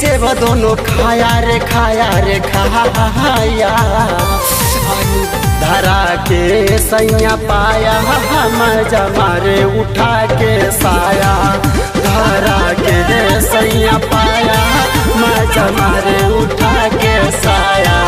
सेब दोनों खाया रे खाया धरा के सैया पाया मजा मारे उठा के साया धरा के सैया पाया मजा मारे उठा के साया।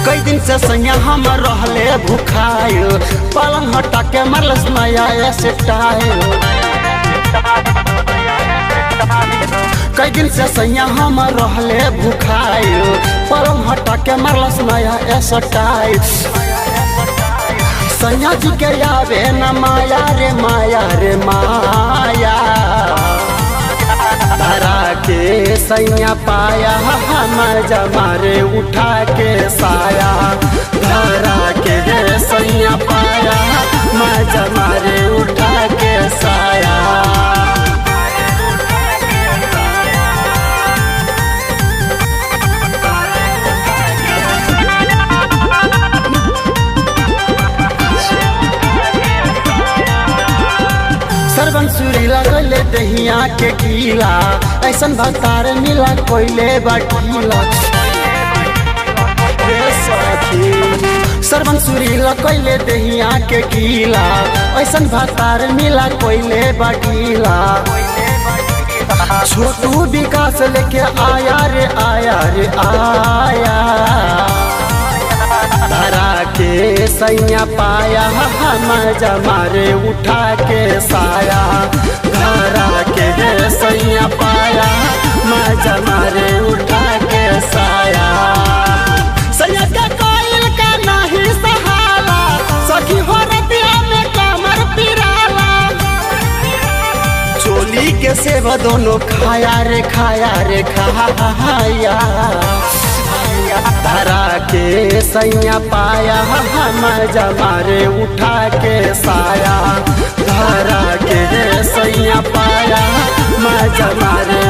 कई दिन से सैया हम रहले भूखायो पलंग हटा के मरलस नया स्टाइल। कई दिन से सैया हम रहले भूखायो पलंग हटा के मरलस नया स्टाइल। सैया जी के आवे न माया रे माया धरा के सैया पाया मजा मारे उठा के साया धरा के सैया पाया मजा मारे उठा के साया। सरवन सुरीला गले दहिया के गीला ऐसन भतार मिला कोयले बटीला। सरवन सुरीला कोयले दहिया के गीला ऐसन भतार मिला कोयले बटीला। छोटू विकास लेके आया रे आया धरा के सैया पाया मजा मारे उठा के साया धरा के सैया पाया मजा मारे उठा के साया। सैया के कोयल का नहीं सहाला सखी हो रतिया में कमर पिराला। चोली के सेब दोनों खाया रे धरा के सैया पाया मजा मारे उठा के साया धरा के सैया पाया मजा मारे